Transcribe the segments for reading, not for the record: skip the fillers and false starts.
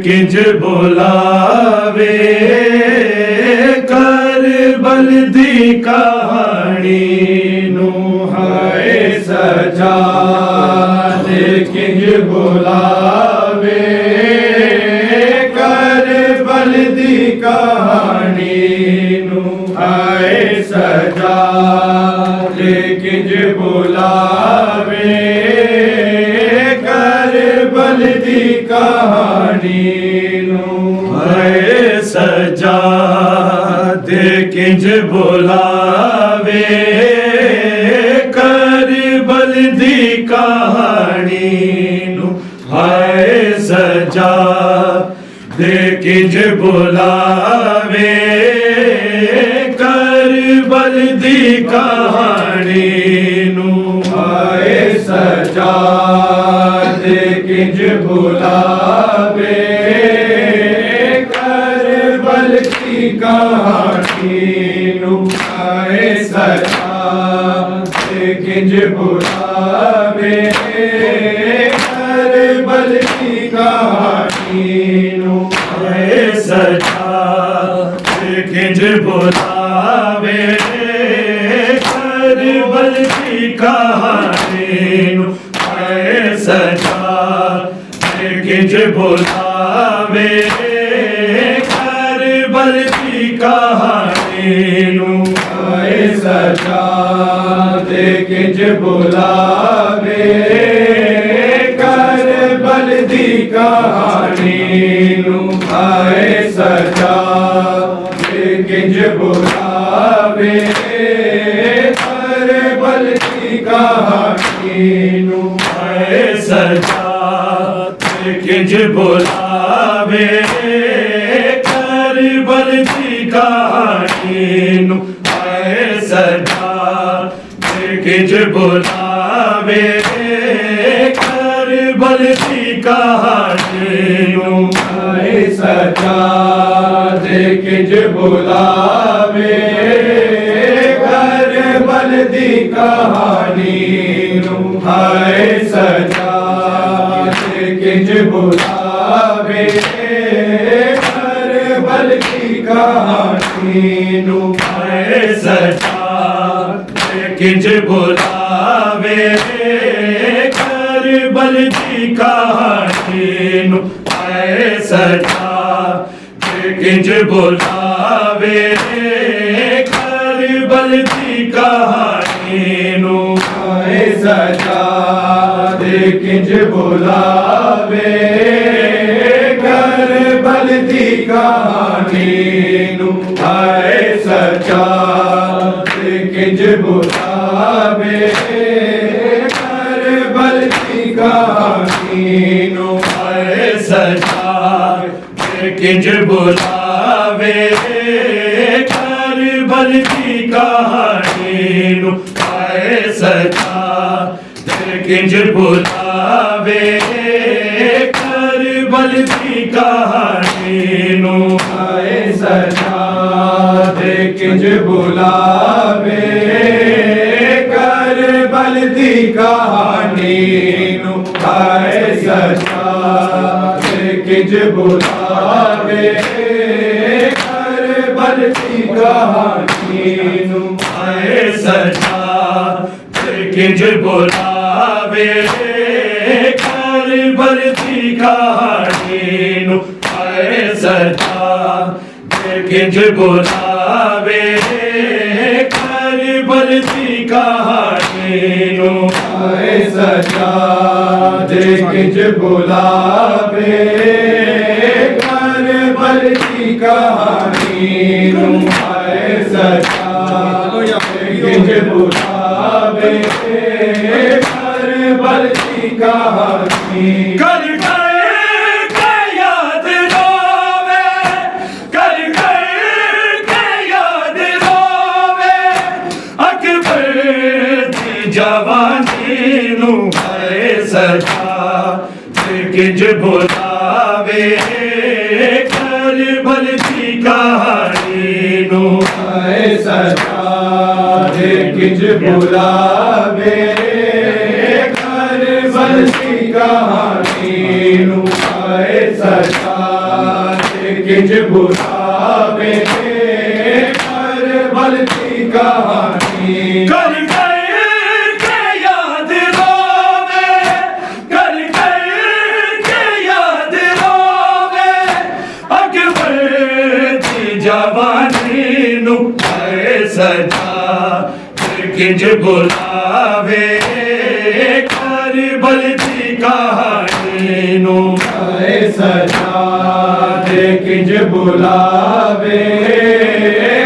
کنج بلاوے کربل دی کہانی نو ہے سجا دے کنج بلاوے کربل دی کہانی نو ہے سجا دے کنج بلاوے کربل دی کہانی نو ہے سجا دے کنج بلاوے کربل دی کہانی نو ہے سجا دے کنج بلاوے کربل دی کہانی نو ہے سجا دے کنج بلاوے کربل دی کہانی نو ہے سجا دے کنج بلاوے کربل دی کہانی نو ہے سجا دے کنج بلاوے کربل دی کہانی نو ہے سجا دے کنج بلاوے کربل دی کہانی نو ہے سجا دے کنج بلاوے کربل دی کہانی نو ہے سجا دے کنج بلاوے کربل دی کہانی نو ہے سجا دے کنج بلاوے کربل دی کہانی نو ہے سجا دے کنج بلاوے کربل دی کہانی نو ہے سجا دے کنج بلاوے کربل دی کہانی نو ہے سجا دے کنج بلاوے کربل دی کہانی نو ہے سجا دے کنج بلاوے کربل دی کہانی نو ہے سجا دے کنج بلاوے کربل دی کہانی نو ہے سجا دے کنج بلاوے کربل دی کہانی نو ہے سجا دے کنج بلاوے کربل دی کہانی نو ہے سجا دے کنج بلاوے کربل دی کہانی نو ہے سجا کنج بلاوے کربل کی کہانی نو آئے سجا کنج بلاوے کربل کی کہانی نو آئے سجا کنج بلاوے کربل کی کہانی نو آئے سجا کنج بلاوے کربل کی کہانی نو آئے سجا کنج بلاوے کربل کی کہانی نو آئے سجا کنج بلاوے کربل کی کہانی نو آئے سجا کنج بلاوے کربل کی کہانی نو آئے سجا کنج بلاوے کربل کی کہانی کر گئے کہ یاد روے کر گئے کہ یاد روے اکبر دی جوانی نو آئے سجا کنج بلاوے کربل کی کہانی نو آئے سجا کنج بلاوے کربل کی کہانی نو آئے سجا کنج بلاوے کربل کی کہانی کر گئے کہ یاد روے کر گئے کہ یاد روے اکبر دی جوانی نو آئے سجا کنج بلاوے کربل کی کہانی نو آئے سجا کنج بلاوے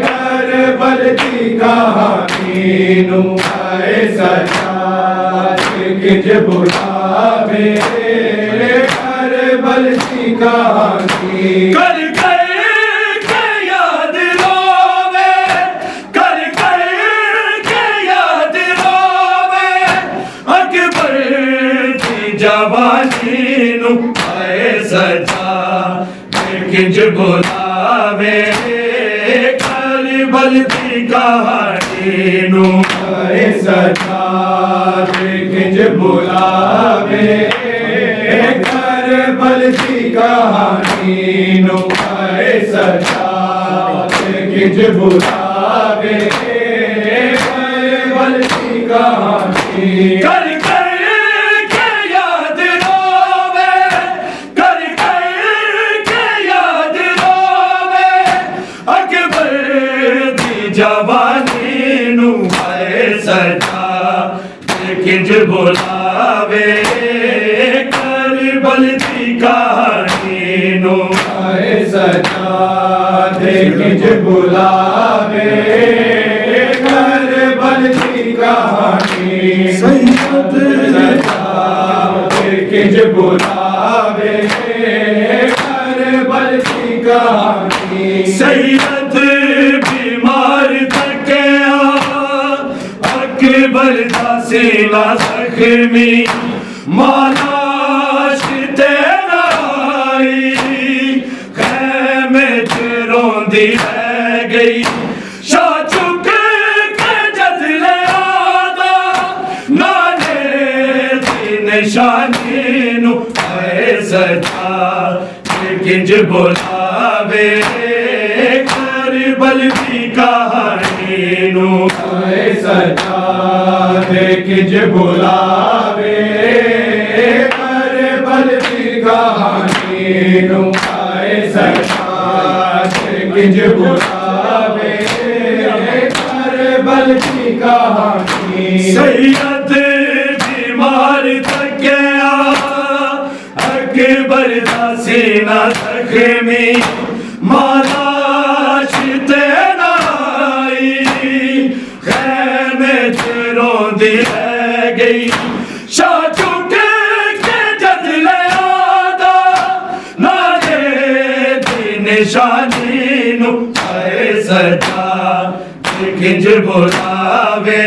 کربل کی کہانی نو آئے سجا کنج بلاوے کربل کی کہانی کر گئے کہ یاد روے کر گئے کہ یاد روے اکبر دی جوانی نو آئے سجا کنج بلاوے کربل کی کہانی نو آئے سجا کنج بلاوے کربل کی کہانی نو آئے سجا کنج بلاوے کربل کی کہانی کر گئے کہ یاد روے کر گئے کہ یاد روے اکبر دی جوانی نو آئے سجا کنج بلاوے کربل کی کہانی نو آئے سجا کنج بلاوے کربل کی کہانی سید کنج بلاوے کربل کی کہانی سید بیمار تکیا اکبر دا سینہ زخمی مالاش تیرا آئی خیمے روندی رہ گئی شاہ چک کے جد لے آدھا نانے دی نشانی نو آئے سجا کنج بلاوے کربل کی کہانی نو آئے سجا کنج بلاوے کربل کی کہانی نو آئے سجا کنج بلاوے کربل کی کہانی سید بیمار تکیا اکبر دا سینہ زخمی مالاش تیرا آئی خیمے روندی رہ گئی شاہ چک کے جد لے آدھا نانے نشانی نو آئے سجا کنج بلاوے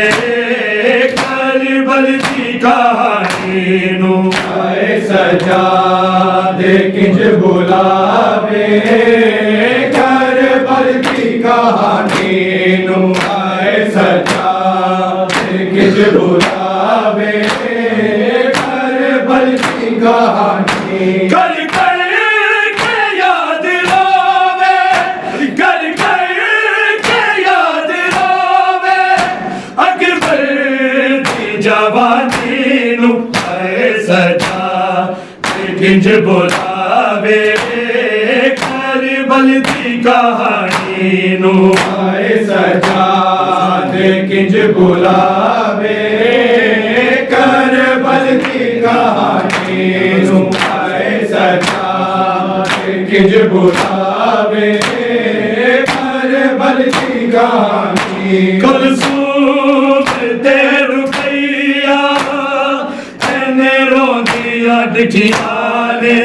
کربل دی کہانی نو آئے سجاد کنج بلاوے کربل کی کہانی نو آئے سجاد کنج بلاوے کربل کی کہانی کر کر کے یاد لاوے کر کر کے یاد لاوے اکبر دی جوانی نو آئے سجا کنج بلاوے کربل دی کہانی نو آئے سجاد کنج بلاوے کربل کی کہانی نو آئے سجاد کنج بلاوے کربل کی کہانی کلثوم تے رقیہ اینے روندیاں ڈٹھیاں نے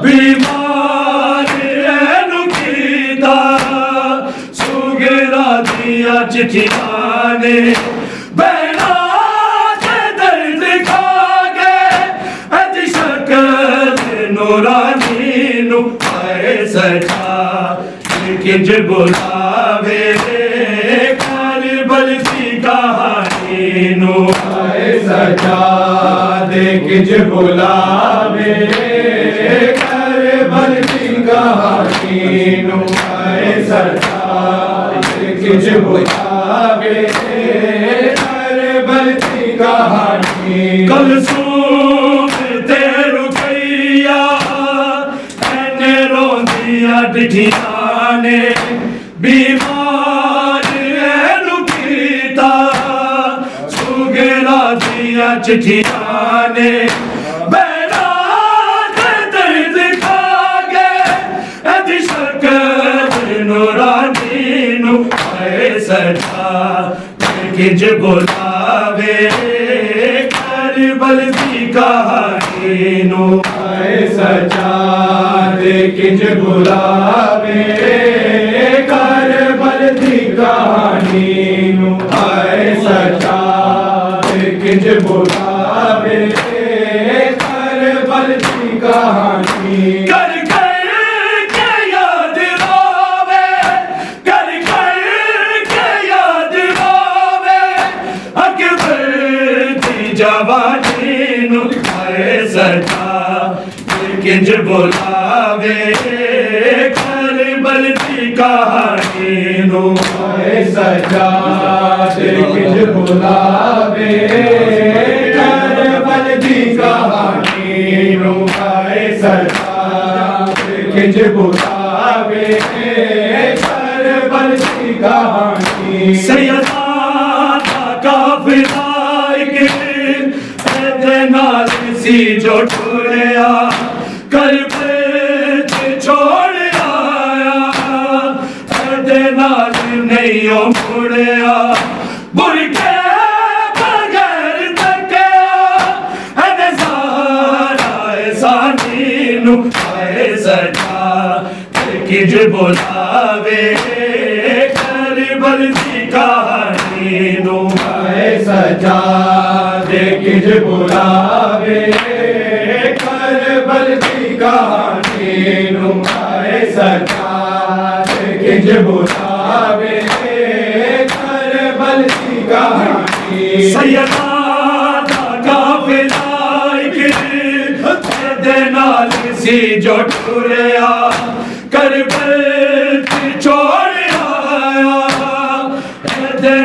بیمار اینو کیتا سوگرا دیاں چٹھیاں نے بہنا تے درد کھا گئے اج شکل نورانی نو آئے سجا کنج بلاوے کربل دی کہانی نو آئے سجاد کنج بلاوے کربل کی کہانی نو آئے سجاد کنج بلاوے کربل کی کہانی کلثوم تے رقیہ اینے روندیاں ڈٹھیاں نے بیمار اینو کیتا سوگرا دیاں چٹھیاں نے بہنا تے درد کھا گئے اج شکل نورانی نو آئے سجا کنج بلاوے کربل دی کہانی نو آئے سجاد کنج بلاوے کربل دی کہانی نو آئے سجاد کنج بلاوے کربل دی کہانی کر کر کے یاد لاوے کر کر کے یاد لاوے اکبر دی جوانی نو آئے سجا کنج بلاوے کربل دی کہانی نو آئے سجاد کنج بلاوے کربل دی کہانی نو آئے سجاد کنج بلاوے کربل دی کہانی سیدان کا فضائق نال سی جو ٹھوریا کربل چھوڑ آیا نال نہیں مڑیا برکے بغیر تکیا سارا سانی نو آئے سجا کنج بلاوے کربل دی کہانی نو آئے سجاد کنج بلاوے کربل کی کہانی نو آئے سجاد کنج بلاوے کربل کی کہانی سیدان کا فضائق نال سی جو ٹھوریا کربل چھوڑ آیا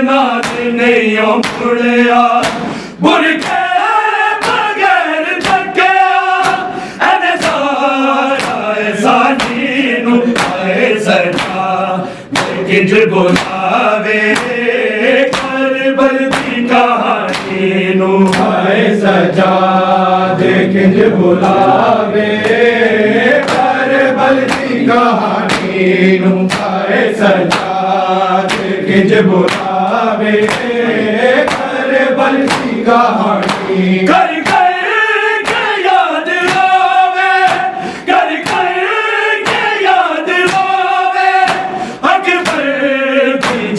نال نہیں مڑیا برکے بغیر تکیا سارا سانی نو آئے سجا کنج بلاوے کربل دی کہانی نو آئے سجاد کنج بلاوے کربل کی کہانی نو آئے سجاد کنج بلاوے کربل کی کہانی کر کر کے یاد لاوے کر کر کے یاد لاوے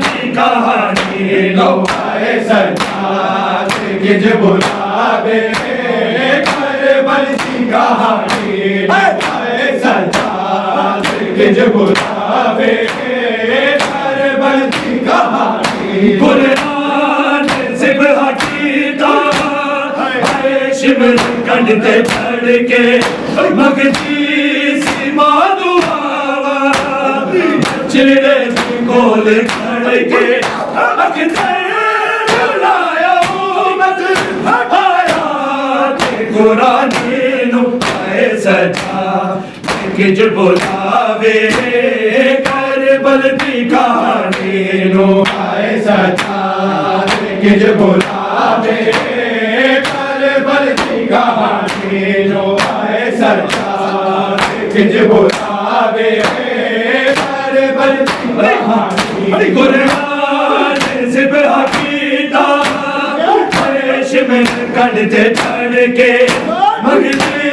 کی کہانی لو آئے سجاد گنج بلاوے کربل کی کہانی آئے سجاد گنج بلاوے کربل کی کہانی قرآن سبح کیتا شمر کنڈتے پڑھ کے مگتی سی مادوا چڑے کول کھڑ کے اکھتے بلایا امت آیات قرآنی نو آئے سجا گنج بلاوے کربل کی کہانی نو آئے سجاد گنج بلاوے کربل کی کہانی نو آئے سجاد گنج بلاوے کربل کی کہانی قرآن سبح کیتا شمر کنڈتے چڑھ کے مگتی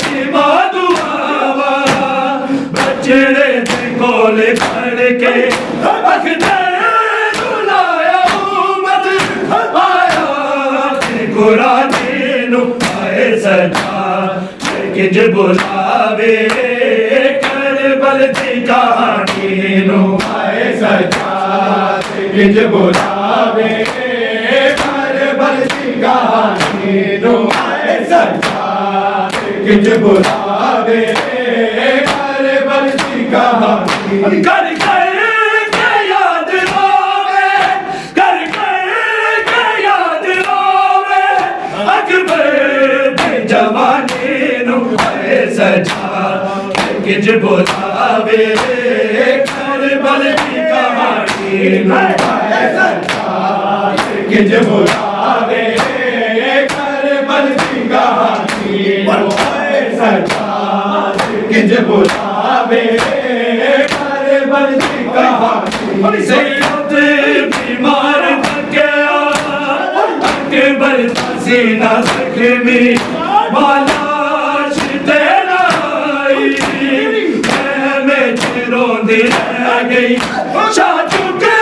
سی مادوا بچڑے کول کھڑ کے اکھتے بلایا امت آیات قرآنی نو آئے سجا گنج بلاوے کربل کی کہانی نو آئے سجاد گنج بلاوے کربل کی کہانی نو آئے سجاد گنج بلاوے کربل کی کہانی کر کے یاد آوے کر کے یاد آوے اکبر دی جوانی نو آئے سجا گنج بلاوے کربل کی کہانی نو آئے سجاد گنج بلاوے کربل کی کہانی نو آئے سجاد گنج بلاوے کربل کی کہانی سید بیمار تھکیا اکبر سینہ زخمی بالاش تیرا آئی میں روندی رہ گئی شاہ چکے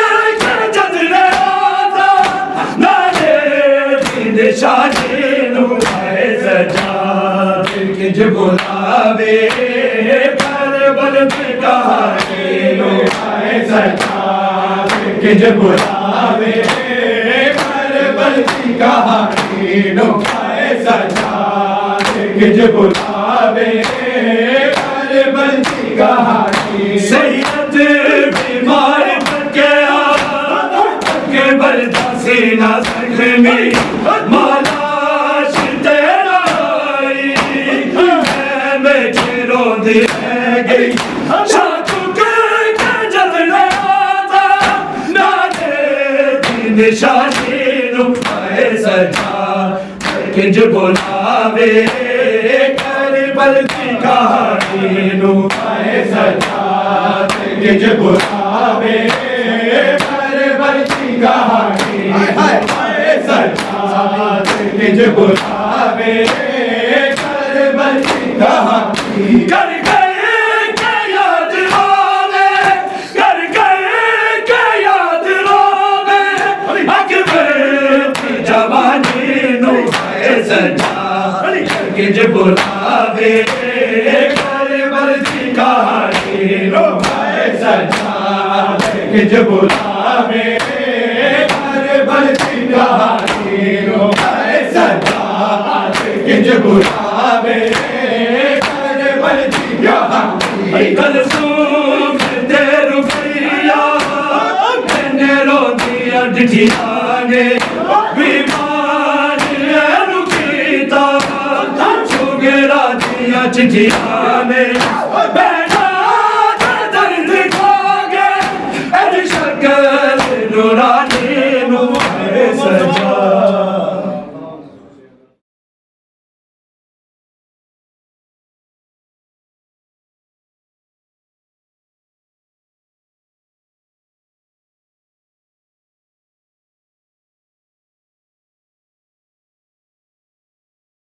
جد رہا نالے دین شاہی نو آئے سجاد گنج بلاوے کربل کی کہانی نو آئے سجاد گنج بلاوے کربل کی کہانی نو آئے سجاد گنج بلاوے کربل کی کہانی سید بیمار تھکیا اکبر سینہ زخمی بالاش تیرا آئی میں روندی رہ گئی شاہ چکے جد رہا نالے دین شاہی نو آئے سجا گنج بلاوے کربل کی کہانی نو آئے سجاد گنج بلاوے کربل کی کہانی آئے سجاد گنج بلاوے کربل کی کہانی کر گئے کہ یاد آوے کر گئے کہ یاد آوے اکبر کی جوانی نو آئے سجا گنج بلاوے کربل کی کہانی نو آئے سجاد گنج بلاوے کربل کی کہانی نو آئے سجاد گنج بلاوے کربل کی کہانی کلثوم تیر رفیہ میں نے رو دیا ڈٹھیانے بیمار ہے رکیتا چھو گرا دیا چٹھیانے